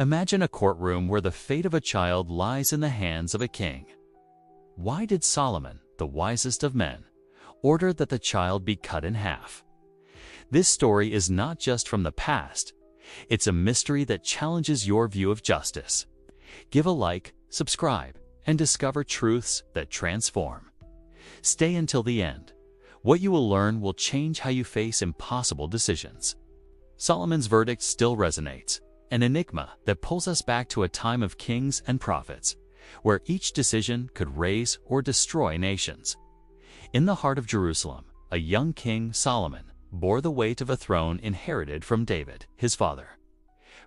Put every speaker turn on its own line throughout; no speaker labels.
Imagine a courtroom where the fate of a child lies in the hands of a king. Why did Solomon, the wisest of men, order that the child be cut in half? This story is not just from the past, it's a mystery that challenges your view of justice. Give a like, subscribe, and discover truths that transform. Stay until the end. What you will learn will change how you face impossible decisions. Solomon's verdict still resonates, an enigma that pulls us back to a time of kings and prophets, where each decision could raise or destroy nations. In the heart of Jerusalem, a young king, Solomon, bore the weight of a throne inherited from David, his father.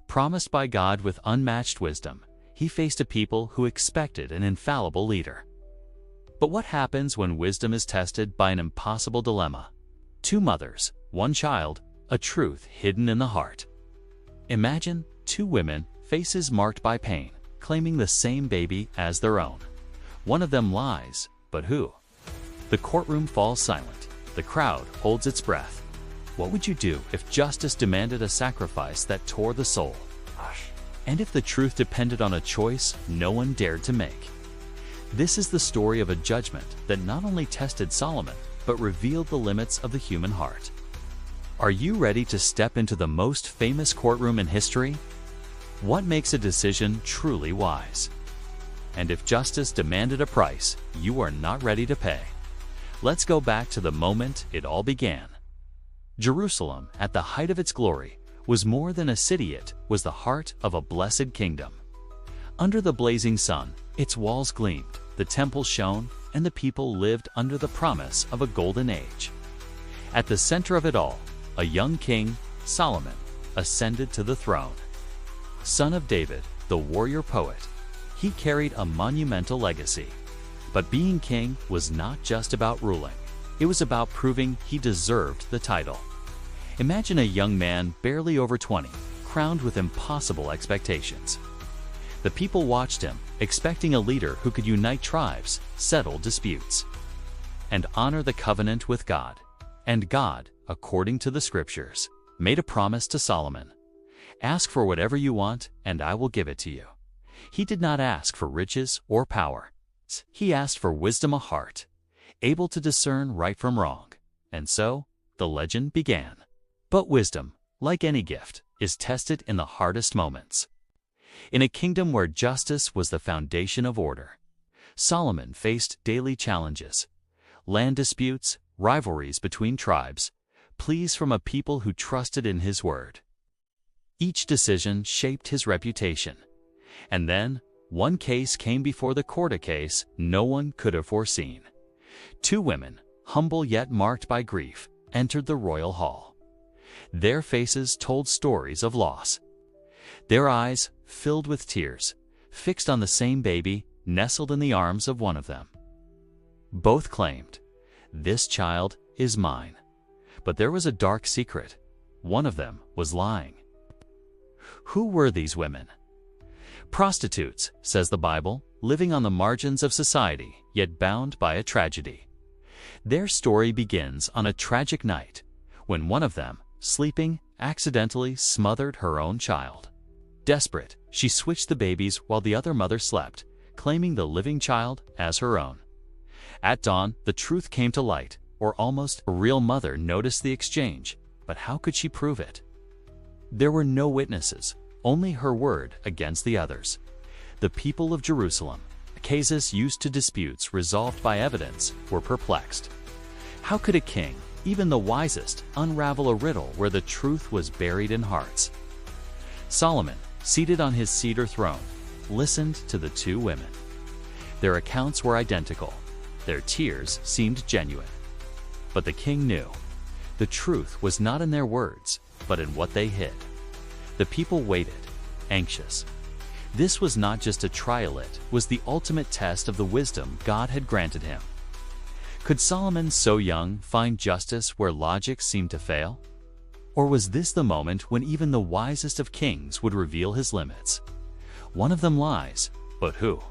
Promised by God with unmatched wisdom, he faced a people who expected an infallible leader. But what happens when wisdom is tested by an impossible dilemma? Two mothers, one child, a truth hidden in the heart. Imagine two women, faces marked by pain, claiming the same baby as their own. One of them lies, but who? The courtroom falls silent. The crowd holds its breath. What would you do if justice demanded a sacrifice that tore the soul? And if the truth depended on a choice no one dared to make? This is the story of a judgment that not only tested Solomon, but revealed the limits of the human heart. Are you ready to step into the most famous courtroom in history? What makes a decision truly wise? And if justice demanded a price you are not ready to pay? Let's go back to the moment it all began. Jerusalem, at the height of its glory, was more than a city. It was the heart of a blessed kingdom. Under the blazing sun, its walls gleamed, the temple shone, and the people lived under the promise of a golden age. At the center of it all, a young king, Solomon, ascended to the throne. Son of David, the warrior poet, he carried a monumental legacy. But being king was not just about ruling. It was about proving he deserved the title. Imagine a young man barely over 20, crowned with impossible expectations. The people watched him, expecting a leader who could unite tribes, settle disputes, and honor the covenant with God. And God, according to the scriptures, made a promise to Solomon. Ask for whatever you want, and I will give it to you. He did not ask for riches or power. He asked for wisdom of heart, able to discern right from wrong. And so, the legend began. But wisdom, like any gift, is tested in the hardest moments. In a kingdom where justice was the foundation of order, Solomon faced daily challenges, land disputes, rivalries between tribes, pleas from a people who trusted in his word. Each decision shaped his reputation. And then, one case came before the court, a case no one could have foreseen. Two women, humble yet marked by grief, entered the royal hall. Their faces told stories of loss. Their eyes, filled with tears, fixed on the same baby nestled in the arms of one of them. Both claimed, "This child is mine." But there was a dark secret. One of them was lying. Who were these women? Prostitutes, says the Bible, living on the margins of society, yet bound by a tragedy. Their story begins on a tragic night, when one of them, sleeping, accidentally smothered her own child. Desperate, she switched the babies while the other mother slept, claiming the living child as her own. At dawn, the truth came to light, or almost a real mother noticed the exchange, but how could she prove it? There were no witnesses, only her word against the others. The people of Jerusalem, cases used to disputes resolved by evidence, were perplexed. How could a king, even the wisest, unravel a riddle where the truth was buried in hearts? Solomon, seated on his cedar throne, listened to the two women. Their accounts were identical. Their tears seemed genuine. But the king knew. The truth was not in their words, but in what they hid. The people waited, anxious. This was not just a trial, it was the ultimate test of the wisdom God had granted him. Could Solomon, so young, find justice where logic seemed to fail? Or was this the moment when even the wisest of kings would reveal his limits? One of them lies, but who?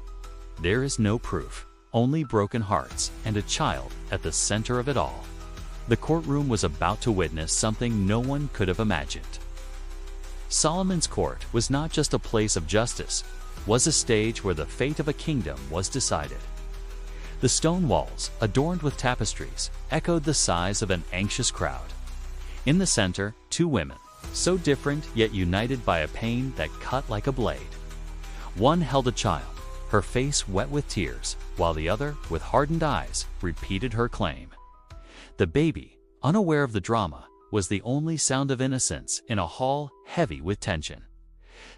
There is no proof, only broken hearts and a child at the center of it all. The courtroom was about to witness something no one could have imagined. Solomon's court was not just a place of justice, was a stage where the fate of a kingdom was decided. The stone walls, adorned with tapestries, echoed the sighs of an anxious crowd. In the center, two women, so different yet united by a pain that cut like a blade. One held a child, her face wet with tears, while the other, with hardened eyes, repeated her claim. The baby, unaware of the drama, was the only sound of innocence in a hall heavy with tension.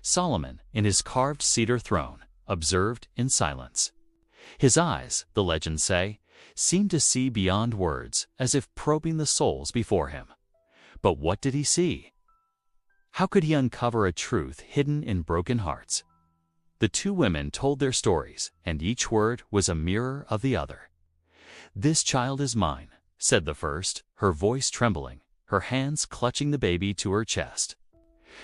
Solomon, in his carved cedar throne, observed in silence. His eyes, the legends say, seemed to see beyond words, as if probing the souls before him. But what did he see? How could he uncover a truth hidden in broken hearts? The two women told their stories, and each word was a mirror of the other. "This child is mine," said the first, her voice trembling, her hands clutching the baby to her chest.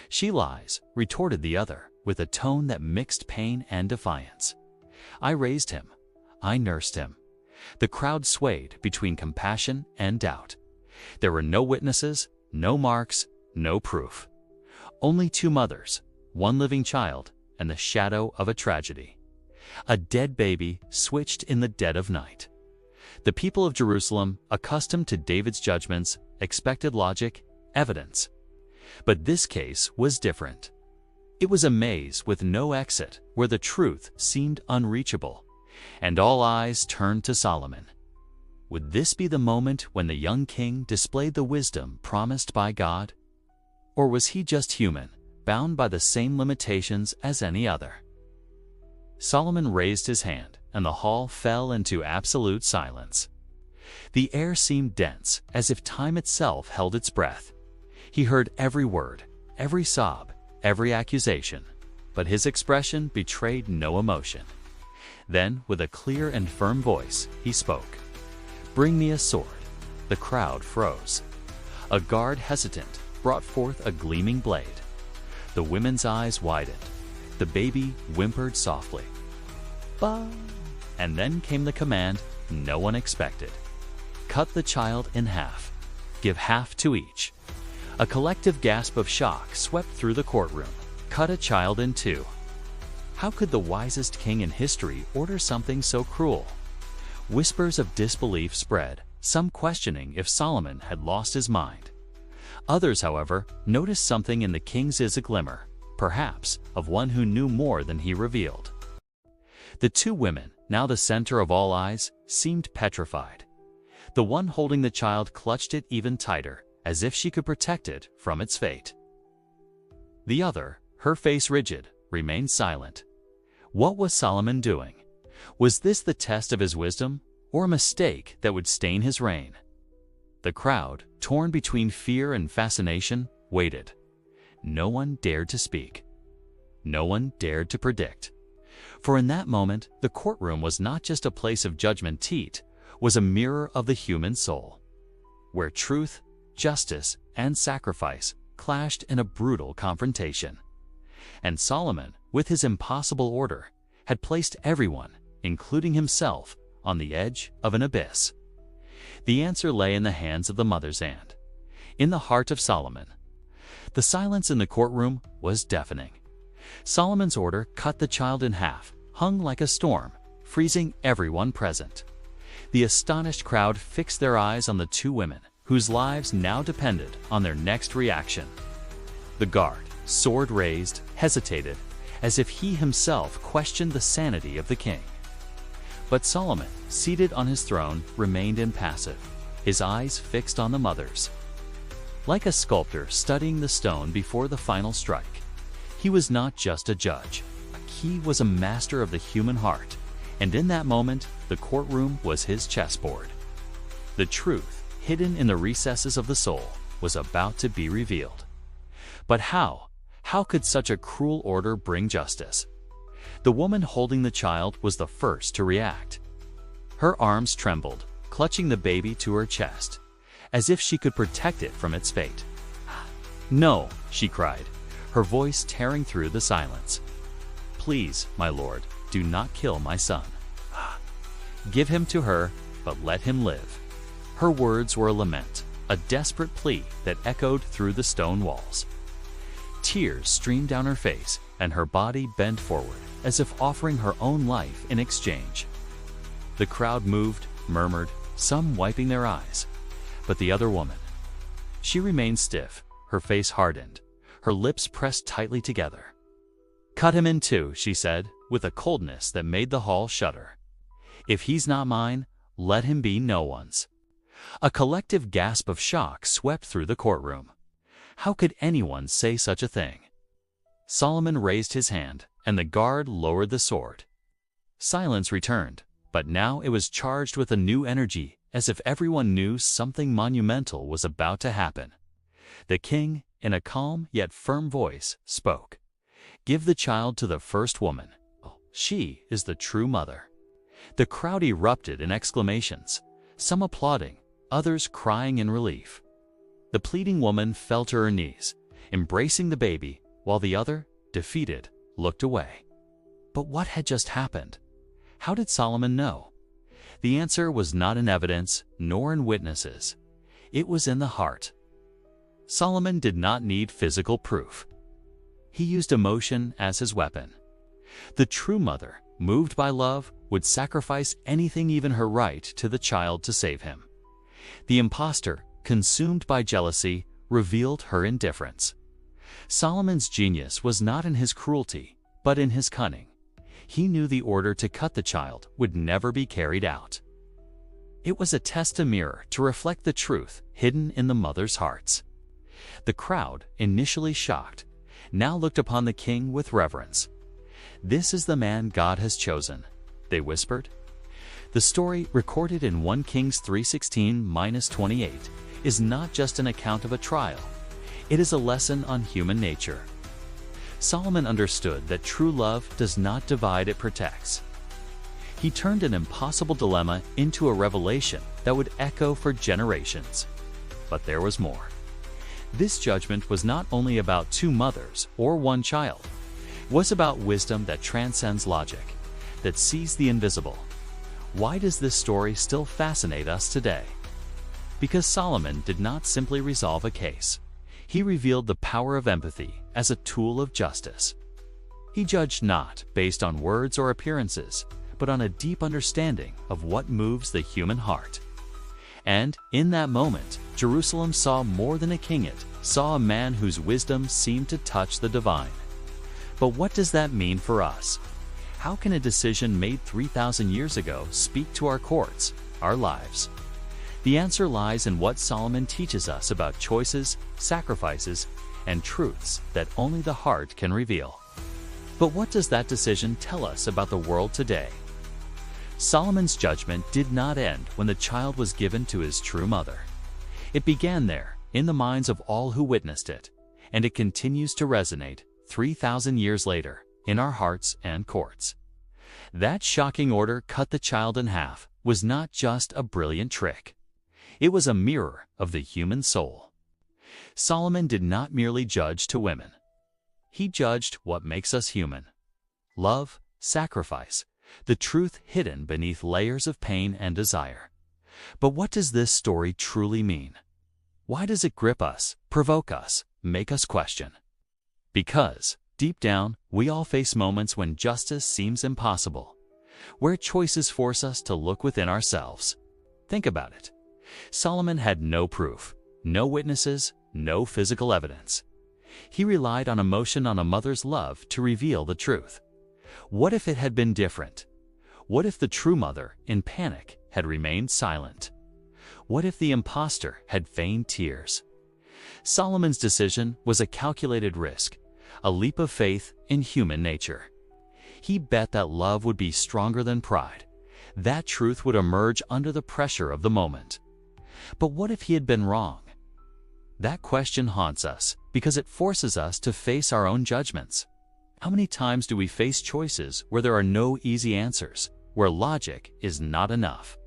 "She lies," retorted the other, with a tone that mixed pain and defiance. "I raised him. I nursed him." The crowd swayed between compassion and doubt. There were no witnesses, no marks, no proof. Only two mothers, one living child, and the shadow of a tragedy. A dead baby switched in the dead of night. The people of Jerusalem, accustomed to David's judgments, expected logic, evidence. But this case was different. It was a maze with no exit, where the truth seemed unreachable, and all eyes turned to Solomon. Would this be the moment when the young king displayed the wisdom promised by God? Or was he just human, bound by the same limitations as any other? Solomon raised his hand, and the hall fell into absolute silence. The air seemed dense, as if time itself held its breath. He heard every word, every sob, every accusation, but his expression betrayed no emotion. Then, with a clear and firm voice, he spoke. "Bring me a sword." The crowd froze. A guard, hesitant, brought forth a gleaming blade. The women's eyes widened. The baby whimpered softly. "Bah!" And then came the command no one expected. "Cut the child in half. Give half to each." A collective gasp of shock swept through the courtroom. Cut a child in two. How could the wisest king in history order something so cruel? Whispers of disbelief spread, some questioning if Solomon had lost his mind. Others, however, noticed something in the king's eyes, a glimmer, perhaps, of one who knew more than he revealed. The two women, now the center of all eyes, seemed petrified. The one holding the child clutched it even tighter, as if she could protect it from its fate. The other, her face rigid, remained silent. What was Solomon doing? Was this the test of his wisdom, or a mistake that would stain his reign? The crowd, torn between fear and fascination, waited. No one dared to speak. No one dared to predict. For in that moment, the courtroom was not just a place of judgment, it was a mirror of the human soul, where truth, justice, and sacrifice clashed in a brutal confrontation. And Solomon, with his impossible order, had placed everyone, including himself, on the edge of an abyss. The answer lay in the hands of the mother's hand, in the heart of Solomon. The silence in the courtroom was deafening. Solomon's order cut the child in half, hung like a storm, freezing everyone present. The astonished crowd fixed their eyes on the two women, whose lives now depended on their next reaction. The guard, sword raised, hesitated, as if he himself questioned the sanity of the king. But Solomon, seated on his throne, remained impassive, his eyes fixed on the mothers. Like a sculptor studying the stone before the final strike, he was not just a judge. He was a master of the human heart, and in that moment, the courtroom was his chessboard. The truth, hidden in the recesses of the soul, was about to be revealed. But how? How could such a cruel order bring justice? The woman holding the child was the first to react. Her arms trembled, clutching the baby to her chest, as if she could protect it from its fate. "No," she cried, her voice tearing through the silence. "Please, my lord, do not kill my son. Give him to her, but let him live." Her words were a lament, a desperate plea that echoed through the stone walls. Tears streamed down her face, and her body bent forward, as if offering her own life in exchange. The crowd moved, murmured, some wiping their eyes. But the other woman, she remained stiff, her face hardened, her lips pressed tightly together. "Cut him in two," she said, with a coldness that made the hall shudder. "If he's not mine, let him be no one's." A collective gasp of shock swept through the courtroom. How could anyone say such a thing? Solomon raised his hand, and the guard lowered the sword. Silence returned, but now it was charged with a new energy, as if everyone knew something monumental was about to happen. The king, in a calm yet firm voice, spoke. "Give the child to the first woman. She is the true mother." The crowd erupted in exclamations, some applauding, others crying in relief. The pleading woman fell to her knees, embracing the baby, while the other, defeated, looked away. But what had just happened? How did Solomon know? The answer was not in evidence, nor in witnesses. It was in the heart. Solomon did not need physical proof. He used emotion as his weapon. The true mother, moved by love, would sacrifice anything, even her right to the child, to save him. The impostor, consumed by jealousy, revealed her indifference. Solomon's genius was not in his cruelty, but in his cunning. He knew the order to cut the child would never be carried out. It was a test, a mirror to reflect the truth hidden in the mother's hearts. The crowd, initially shocked, now looked upon the king with reverence. "This is the man God has chosen," they whispered. The story, recorded in 1 Kings 3:16-28, is not just an account of a trial. It is a lesson on human nature. Solomon understood that true love does not divide, it protects. He turned an impossible dilemma into a revelation that would echo for generations. But there was more. This judgment was not only about two mothers or one child. It was about wisdom that transcends logic, that sees the invisible. Why does this story still fascinate us today? Because Solomon did not simply resolve a case. He revealed the power of empathy as a tool of justice. He judged not based on words or appearances, but on a deep understanding of what moves the human heart. And in that moment, Jerusalem saw more than a king. It saw a man whose wisdom seemed to touch the divine. But what does that mean for us? How can a decision made 3,000 years ago speak to our courts, our lives? The answer lies in what Solomon teaches us about choices, sacrifices, and truths that only the heart can reveal. But what does that decision tell us about the world today? Solomon's judgment did not end when the child was given to his true mother. It began there, in the minds of all who witnessed it, and it continues to resonate 3,000 years later in our hearts and courts. That shocking order, "cut the child in half," was not just a brilliant trick. It was a mirror of the human soul. Solomon did not merely judge to women. He judged what makes us human: love, sacrifice, the truth hidden beneath layers of pain and desire. But what does this story truly mean? Why does it grip us, provoke us, make us question? Because, deep down, we all face moments when justice seems impossible, where choices force us to look within ourselves. Think about it. Solomon had no proof, no witnesses, no physical evidence. He relied on emotion, on a mother's love to reveal the truth. What if it had been different? What if the true mother, in panic, had remained silent? What if the impostor had feigned tears? Solomon's decision was a calculated risk, a leap of faith in human nature. He bet that love would be stronger than pride. That truth would emerge under the pressure of the moment. But what if he had been wrong? That question haunts us because it forces us to face our own judgments. How many times do we face choices where there are no easy answers, where logic is not enough?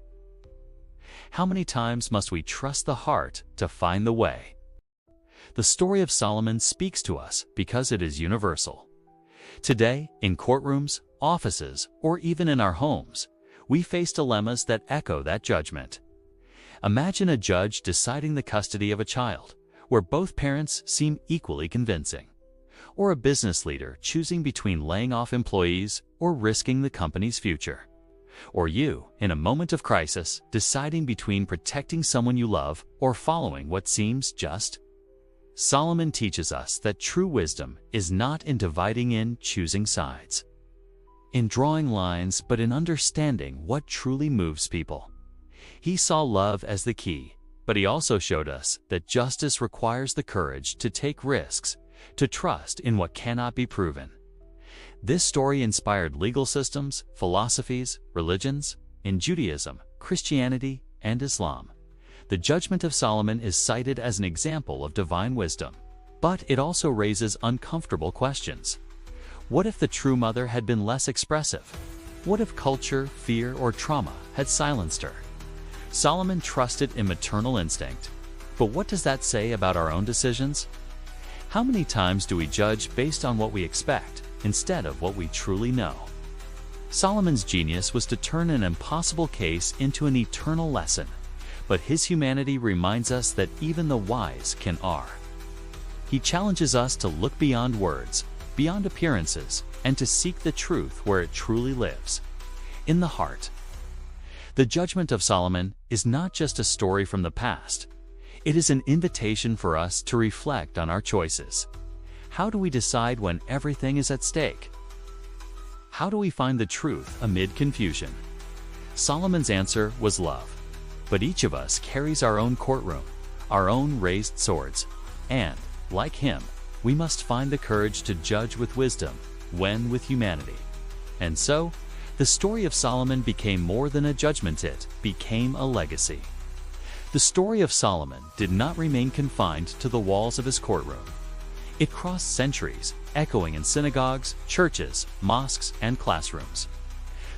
How many times must we trust the heart to find the way? The story of Solomon speaks to us because it is universal. Today, in courtrooms, offices, or even in our homes, we face dilemmas that echo that judgment. Imagine a judge deciding the custody of a child, where both parents seem equally convincing. or a business leader choosing between laying off employees or risking the company's future. Or you, in a moment of crisis, deciding between protecting someone you love or following what seems just. Solomon teaches us that true wisdom is not in dividing in choosing sides, in drawing lines, but in understanding what truly moves people. He saw love as the key, but he also showed us that justice requires the courage to take risks, to trust in what cannot be proven. This story inspired legal systems, philosophies, religions, in Judaism, Christianity, and Islam. The judgment of Solomon is cited as an example of divine wisdom, but it also raises uncomfortable questions. What if the true mother had been less expressive? What if culture, fear, or trauma had silenced her? Solomon trusted in maternal instinct, but what does that say about our own decisions? How many times do we judge based on what we expect instead of what we truly know? Solomon's genius was to turn an impossible case into an eternal lesson, but his humanity reminds us that even the wise can err. He challenges us to look beyond words, beyond appearances, and to seek the truth where it truly lives, in the heart. The judgment of Solomon is not just a story from the past. It is an invitation for us to reflect on our choices. How do we decide when everything is at stake? How do we find the truth amid confusion? Solomon's answer was love. But each of us carries our own courtroom, our own raised swords, and, like him, we must find the courage to judge with wisdom, when with humanity. And so, the story of Solomon became more than a judgment, it became a legacy. The story of Solomon did not remain confined to the walls of his courtroom. It crossed centuries, echoing in synagogues, churches, mosques, and classrooms.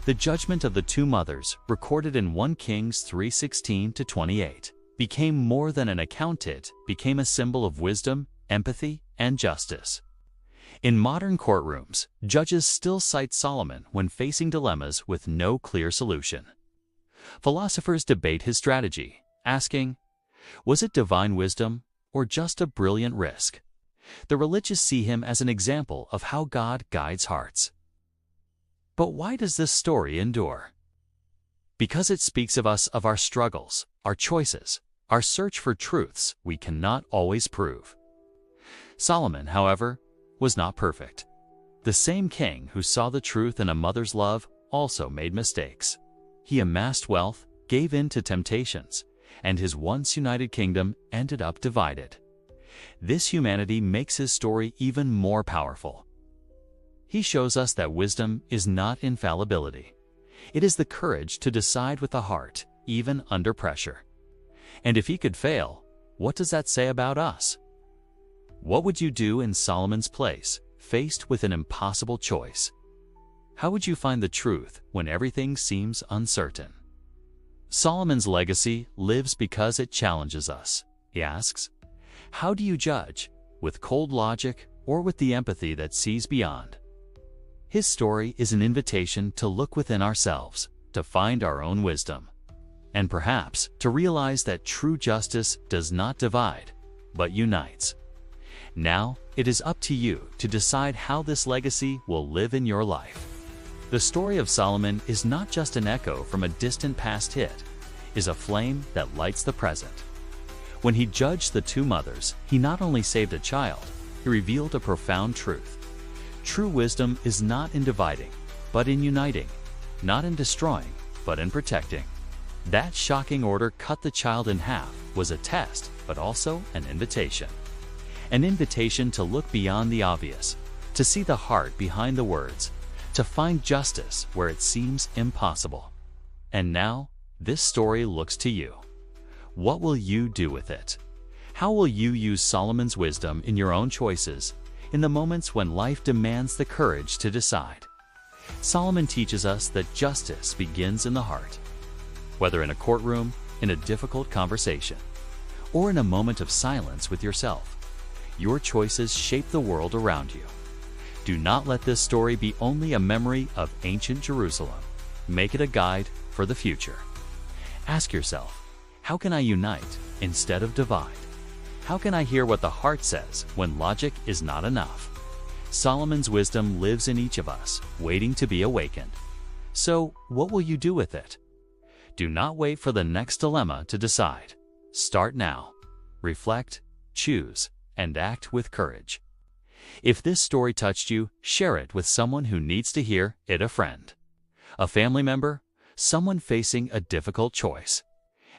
The judgment of the two mothers, recorded in 1 Kings 3:16-28, became more than an account, it became a symbol of wisdom, empathy, and justice. In modern courtrooms, judges still cite Solomon when facing dilemmas with no clear solution. Philosophers debate his strategy, asking, was it divine wisdom or just a brilliant risk? The religious see him as an example of how God guides hearts. But why does this story endure? Because it speaks of us, of our struggles, our choices, our search for truths we cannot always prove. Solomon, however, was not perfect. The same king who saw the truth in a mother's love also made mistakes. He amassed wealth, gave in to temptations, and his once united kingdom ended up divided. This humanity makes his story even more powerful. He shows us that wisdom is not infallibility. It is the courage to decide with the heart, even under pressure. And if he could fail, what does that say about us? What would you do in Solomon's place, faced with an impossible choice? How would you find the truth when everything seems uncertain? Solomon's legacy lives because it challenges us. He asks, how do you judge, with cold logic or with the empathy that sees beyond? His story is an invitation to look within ourselves, to find our own wisdom, and perhaps to realize that true justice does not divide, but unites. Now, it is up to you to decide how this legacy will live in your life. The story of Solomon is not just an echo from a distant past hit, it is a flame that lights the present. When he judged the two mothers, he not only saved a child, he revealed a profound truth. True wisdom is not in dividing, but in uniting, not in destroying, but in protecting. That shocking order cut the child in half was a test, but also an invitation. An invitation to look beyond the obvious, to see the heart behind the words, to find justice where it seems impossible. And now, this story looks to you. What will you do with it? How will you use Solomon's wisdom in your own choices, in the moments when life demands the courage to decide? Solomon teaches us that justice begins in the heart. Whether in a courtroom, in a difficult conversation, or in a moment of silence with yourself, your choices shape the world around you. Do not let this story be only a memory of ancient Jerusalem. Make it a guide for the future. Ask yourself, how can I unite instead of divide? How can I hear what the heart says when logic is not enough? Solomon's wisdom lives in each of us, waiting to be awakened. So, what will you do with it? Do not wait for the next dilemma to decide. Start now. Reflect, choose, and act with courage. If this story touched you, share it with someone who needs to hear it, a friend, a family member, someone facing a difficult choice.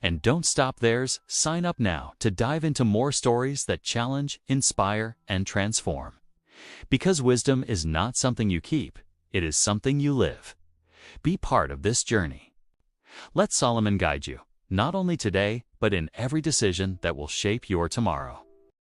And don't stop there. Sign up now to dive into more stories that challenge, inspire, and transform. Because wisdom is not something you keep, it is something you live. Be part of this journey. Let Solomon guide you, not only today, but in every decision that will shape your tomorrow.